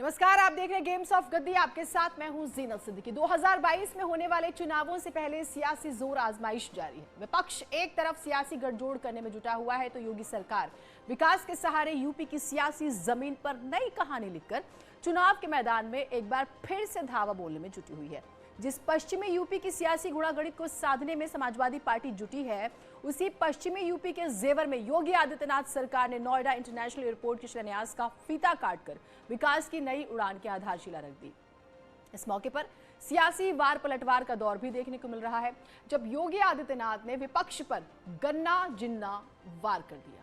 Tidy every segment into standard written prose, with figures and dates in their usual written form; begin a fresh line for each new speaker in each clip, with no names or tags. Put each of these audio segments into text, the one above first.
नमस्कार, आप देख रहे हैं गेम्स ऑफ गद्दी। आपके साथ मैं हूं जीनत सिद्दीकी। 2022 में होने वाले चुनावों से पहले सियासी जोर आजमाइश जारी है। विपक्ष एक तरफ सियासी गठजोड़ करने में जुटा हुआ है तो योगी सरकार विकास के सहारे यूपी की सियासी जमीन पर नई कहानी लिखकर चुनाव के मैदान में एक बार फिर से धावा बोलने में जुटी हुई है। जिस पश्चिमी यूपी की सियासी गुणागणित को साधने में समाजवादी पार्टी जुटी है, उसी पश्चिमी यूपी के जेवर में योगी आदित्यनाथ सरकार ने नोएडा इंटरनेशनल एयरपोर्ट के शिलान्यास का फीता काटकर विकास की नई उड़ान की आधारशिला रख दी। इस मौके पर सियासी वार पलटवार का दौर भी देखने को मिल रहा है, जब योगी आदित्यनाथ ने विपक्ष पर गन्ना जिन्ना वार कर दिया।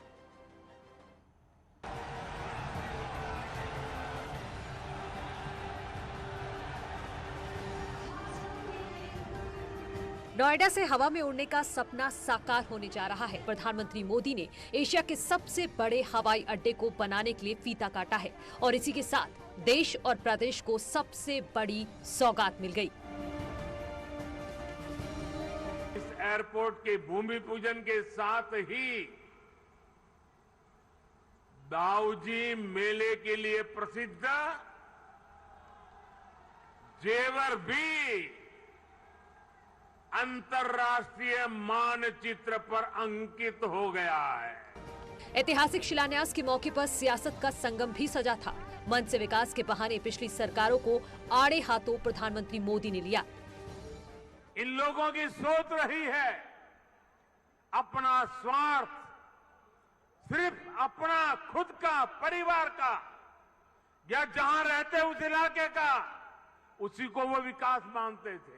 नोएडा से हवा में उड़ने का सपना साकार होने जा रहा है। प्रधानमंत्री मोदी ने एशिया के सबसे बड़े हवाई अड्डे को बनाने के लिए फीता काटा है और इसी के साथ देश और प्रदेश को सबसे बड़ी सौगात मिल गई।
इस एयरपोर्ट के भूमि पूजन के साथ ही दाऊजी मेले के लिए प्रसिद्ध जेवर भी अंतर्राष्ट्रीय मानचित्र पर अंकित हो गया है।
ऐतिहासिक शिलान्यास के मौके पर सियासत का संगम भी सजा था। मन से विकास के बहाने पिछली सरकारों को आड़े हाथों प्रधानमंत्री मोदी ने लिया।
इन लोगों की सोच रही है अपना स्वार्थ, सिर्फ अपना खुद का, परिवार का या जहां रहते उस इलाके का, उसी को वो विकास मानते थे।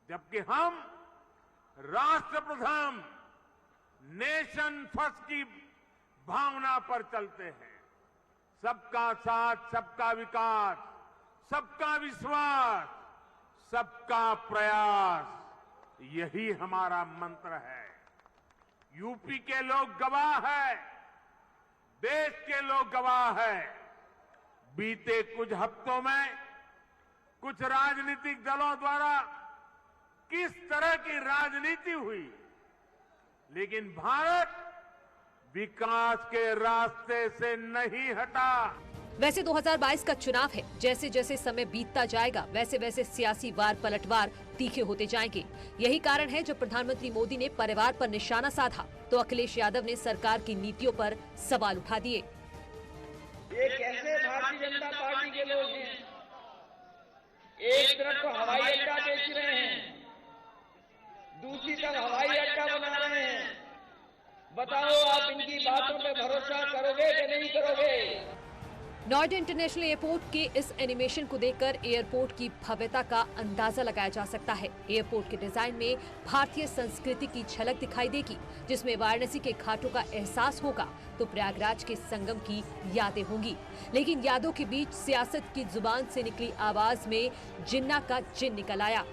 जबकि हम राष्ट्र प्रथम, नेशन फर्स्ट की भावना पर चलते हैं। सबका साथ, सबका विकास, सबका विश्वास, सबका प्रयास, यही हमारा मंत्र है। यूपी के लोग गवाह है, देश के लोग गवाह है। बीते कुछ हफ्तों में कुछ राजनीतिक दलों द्वारा किस तरह की राजनीति हुई, लेकिन भारत विकास के रास्ते से नहीं हटा।
वैसे 2022 का चुनाव है, जैसे जैसे समय बीतता जाएगा वैसे वैसे सियासी वार पलटवार तीखे होते जाएंगे। यही कारण है जब प्रधानमंत्री मोदी ने परिवार पर निशाना साधा तो अखिलेश यादव ने सरकार की नीतियों पर सवाल उठा दिए।
ये कैसे भारतीय जनता पार्टी के लोग हैं? एक तरफ तो हवाई अड्डा बेच रहे हैं, दूसरी तरफ हवाई अड्डा बना रहे हैं। बताओ, आप इनकी बातों पे भरोसा करोगे कि नहीं करोगे?
नोएडा इंटरनेशनल एयरपोर्ट के इस एनिमेशन को देखकर एयरपोर्ट की भव्यता का अंदाजा लगाया जा सकता है। एयरपोर्ट के डिजाइन में भारतीय संस्कृति की झलक दिखाई देगी, जिसमें वाराणसी के घाटों का एहसास होगा तो प्रयागराज के संगम की यादें होंगी। लेकिन यादों के बीच सियासत की जुबान से निकली आवाज में जिन्ना का जिन निकल आया।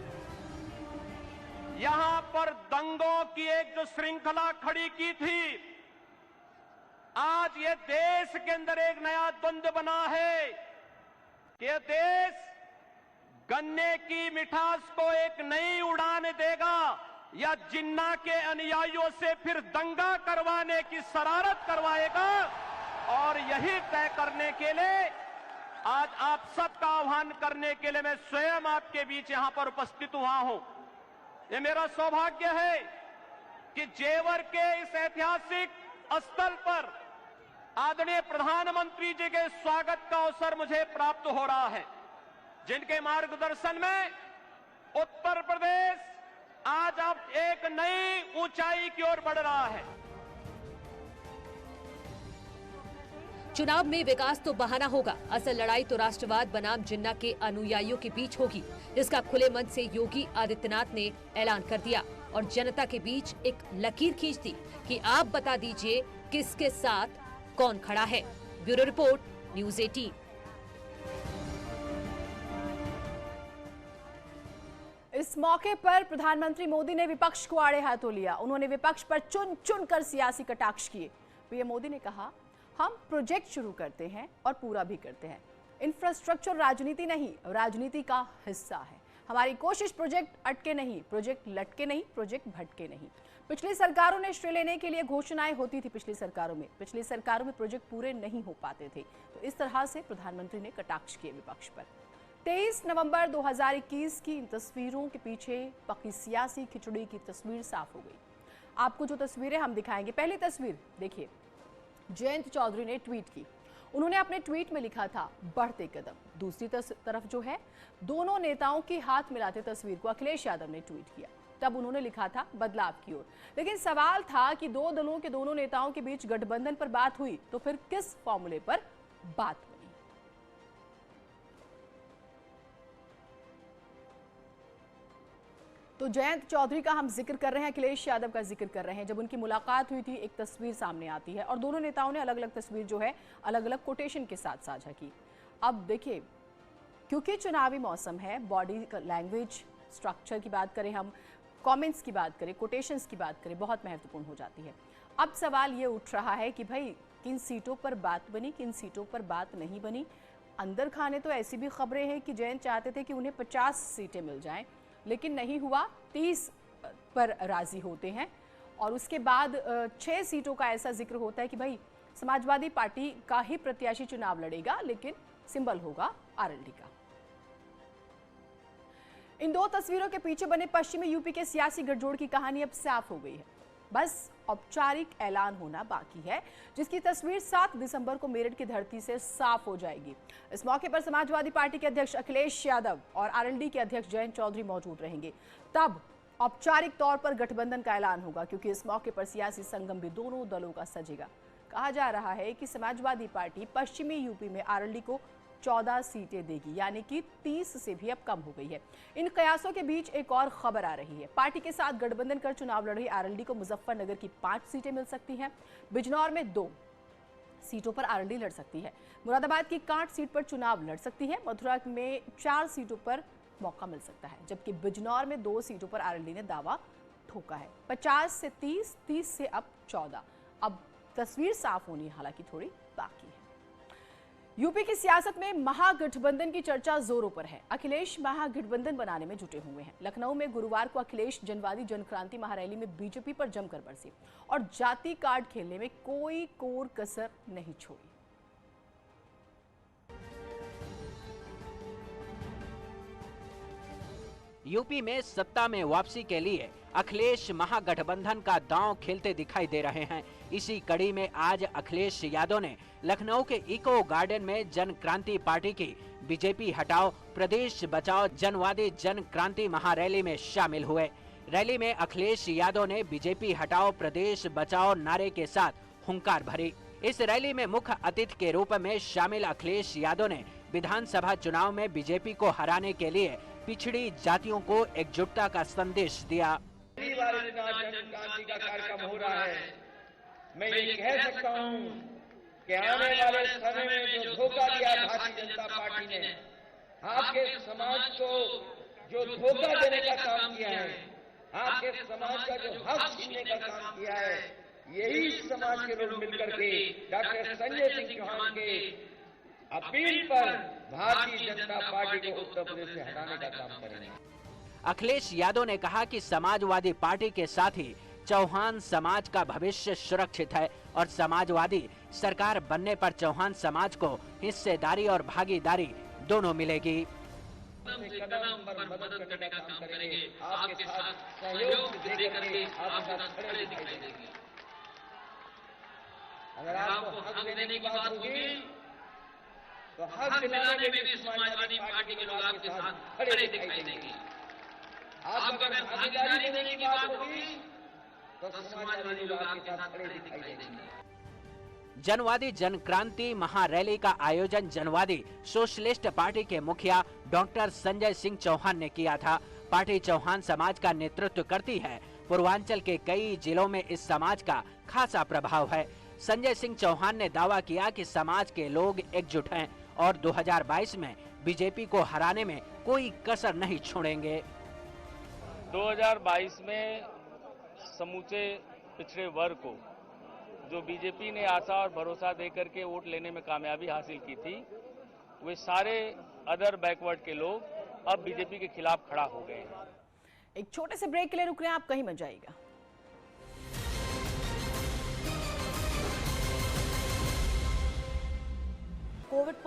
यहां पर दंगों की एक जो श्रृंखला खड़ी की थी, आज ये देश के अंदर एक नया द्वंद्व बना है कि ये देश गन्ने की मिठास को एक नई उड़ान देगा या जिन्ना के अनुयायियों से फिर दंगा करवाने की शरारत करवाएगा। और यही तय करने के लिए आज आप सबका आह्वान करने के लिए मैं स्वयं आपके बीच यहां पर उपस्थित हुआ हूं। ये मेरा सौभाग्य है कि जेवर के इस ऐतिहासिक स्थल पर आदरणीय प्रधानमंत्री जी के स्वागत का अवसर मुझे प्राप्त हो रहा है, जिनके मार्गदर्शन में उत्तर प्रदेश आज अब एक नई ऊंचाई की ओर बढ़ रहा है।
चुनाव में विकास तो बहाना होगा, असल लड़ाई तो राष्ट्रवाद बनाम जिन्ना के अनुयायियों के बीच होगी, जिसका खुले मन से योगी आदित्यनाथ ने ऐलान कर दिया और जनता के बीच एक लकीर खींच दी कि आप बता दीजिए किसके साथ कौन खड़ा है। Bureau report, news 18।
इस मौके पर प्रधानमंत्री मोदी ने विपक्ष को आड़े हाथों लिया। उन्होंने विपक्ष पर चुन चुन कर सियासी कटाक्ष किए। पीएम मोदी ने कहा, हम प्रोजेक्ट शुरू करते हैं और पूरा भी करते हैं। इंफ्रास्ट्रक्चर राजनीति नहीं, राजनीति का हिस्सा है। हमारी कोशिश प्रोजेक्ट अटके नहीं, प्रोजेक्ट लटके नहीं, प्रोजेक्ट भटके नहीं। पिछली सरकारों ने श्रेय लेने के लिए घोषणाएं होती थी। पिछली सरकारों में प्रोजेक्ट पूरे नहीं हो पाते थे, तो इस तरह से प्रधानमंत्री ने कटाक्ष किए विपक्ष पर। 23 नवंबर 2021 की इन तस्वीरों के पीछे पकी सियासी खिचड़ी की तस्वीर साफ हो गई। आपको जो तस्वीरें हम दिखाएंगे, पहली तस्वीर देखिए, जयंत चौधरी ने ट्वीट की। उन्होंने अपने ट्वीट में लिखा था बढ़ते कदम। दूसरी तरफ जो है, दोनों नेताओं की हाथ मिलाते तस्वीर को अखिलेश यादव ने ट्वीट किया। तब उन्होंने लिखा था बदलाव की ओर। लेकिन सवाल था कि दो दलों के दोनों नेताओं के बीच गठबंधन पर बात हुई तो फिर किस फॉर्मूले पर बात बनी? तो जयंत चौधरी का हम जिक्र कर रहे हैं, अखिलेश यादव का जिक्र कर रहे हैं। जब उनकी मुलाकात हुई थी, एक तस्वीर सामने आती है और दोनों नेताओं ने अलग अलग तस्वीर जो है अलग अलग कोटेशन के साथ साझा की। अब देखिए, क्योंकि चुनावी मौसम है, बॉडी लैंग्वेज स्ट्रक्चर की बात करें, हम कमेंट्स की बात करें, कोटेशंस की बात करें, बहुत महत्वपूर्ण हो जाती है। अब सवाल ये उठ रहा है कि भाई किन सीटों पर बात बनी, किन सीटों पर बात नहीं बनी। अंदर खाने तो ऐसी भी खबरें हैं कि जयंत चाहते थे कि उन्हें 50 सीटें मिल जाएं, लेकिन नहीं हुआ। 30 पर राजी होते हैं और उसके बाद 6 सीटों का ऐसा जिक्र होता है कि भाई समाजवादी पार्टी का ही प्रत्याशी चुनाव लड़ेगा, लेकिन सिंबल होगा आरएलडी का। इन दो तस्वीरों के पीछे बने पश्चिमी यूपी के सियासी गठजोड़ की कहानी अब साफ हो गई है। बस औपचारिक ऐलान होना बाकी है, जिसकी तस्वीर 7 दिसंबर को मेरठ की धरती से साफ हो जाएगी। इस मौके पर समाजवादी पार्टी के अध्यक्ष अखिलेश यादव और आरएलडी के अध्यक्ष जयंत चौधरी मौजूद रहेंगे। तब औपचारिक तौर पर गठबंधन का ऐलान होगा, क्योंकि इस मौके पर सियासी संगम भी दोनों दलों का सजेगा। कहा जा रहा है कि समाजवादी पार्टी पश्चिमी यूपी में आरएलडी को 14 सीटें देगी, यानी कि 30 से भी अब कम हो गई है। इन कयासों के बीच एक और खबर आ रही है। पार्टी के साथ गठबंधन कर चुनाव लड़ रही आरएलडी को मुजफ्फरनगर की 5 सीटें मिल सकती हैं, बिजनौर में 2 सीटों पर आरएलडी लड़ सकती है, मुरादाबाद की कांट सीट पर चुनाव लड़ सकती है, मथुरा में 4 सीटों पर मौका मिल सकता है, जबकि बिजनौर में 2 सीटों पर आरएलडी ने दावा ठोका है। 50 से 30, 30 से अब 14। अब तस्वीर साफ होनी हालांकि थोड़ी बाकी है। यूपी की सियासत में महागठबंधन की चर्चा जोरों पर है। अखिलेश महागठबंधन बनाने में जुटे हुए हैं। लखनऊ में गुरुवार को अखिलेश जनवादी जनक्रांति महारैली में बीजेपी पर जमकर बरसे और जाति कार्ड खेलने में कोई कोर कसर नहीं छोड़ी।
यूपी में सत्ता में वापसी के लिए अखिलेश महागठबंधन का दांव खेलते दिखाई दे रहे हैं। इसी कड़ी में आज अखिलेश यादव ने लखनऊ के इको गार्डन में जन क्रांति पार्टी की बीजेपी हटाओ प्रदेश बचाओ जनवादी जन क्रांति महारैली में शामिल हुए। रैली में अखिलेश यादव ने बीजेपी हटाओ प्रदेश बचाओ नारे के साथ हुंकार भरी। इस रैली में मुख्य अतिथि के रूप में शामिल अखिलेश यादव ने विधानसभा चुनाव में बीजेपी को हराने के लिए पिछड़ी जातियों को एकजुटता का संदेश दिया।
पहली बार इतना जन क्रांति का कार्यक्रम हो रहा है। मैं ये कह सकता हूँ कि आने वाले समय में जो धोखा दिया भारतीय जनता पार्टी ने, आपके समाज को जो धोखा देने का काम किया है, आपके समाज का जो हक छीनने का काम किया है, यही समाज के लोग मिलकर के डॉक्टर संजय सिंह चौहान के अपील पर भारतीय जनता पार्टी को उत्तर प्रदेश से हटाने का काम करेंगे।
अखिलेश यादव ने कहा कि समाजवादी पार्टी के साथ ही चौहान समाज का भविष्य सुरक्षित है और समाजवादी सरकार बनने पर चौहान समाज को हिस्सेदारी और भागीदारी दोनों मिलेगी।
कदम पर मदद करने का काम करेंगे, आपके साथ सहयोग देकर के आपके साथ खड़े दिखाई देंगे। अगर आपको हक देने की बात होगी तो हक दिलाने में भी समाजवादी पार्टी के लोग आपके साथ खड़े दिखाई देंगे। आप अगर भागीदारी देने की बात होगी तो समाजवादी लोग आपके साथ खड़े दिखाई देंगे।
जनवादी जन क्रांति महारैली का आयोजन जनवादी सोशलिस्ट पार्टी के मुखिया डॉक्टर संजय सिंह चौहान ने किया था। पार्टी चौहान समाज का नेतृत्व करती है। पूर्वांचल के कई जिलों में इस समाज का खासा प्रभाव है। संजय सिंह चौहान ने दावा किया कि समाज के लोग एकजुट हैं और 2022 में बीजेपी को हराने में कोई कसर नहीं छोड़ेंगे।
2022 में समूचे पिछड़े वर्ग को जो बीजेपी ने आशा और भरोसा देकर के वोट लेने में कामयाबी हासिल की थी, वे सारे अदर बैकवर्ड के लोग अब बीजेपी के खिलाफ खड़ा हो गए हैं।
एक छोटे से ब्रेक के लिए रुक रहे हैं, आप कहीं मत जाइएगा।
कोविड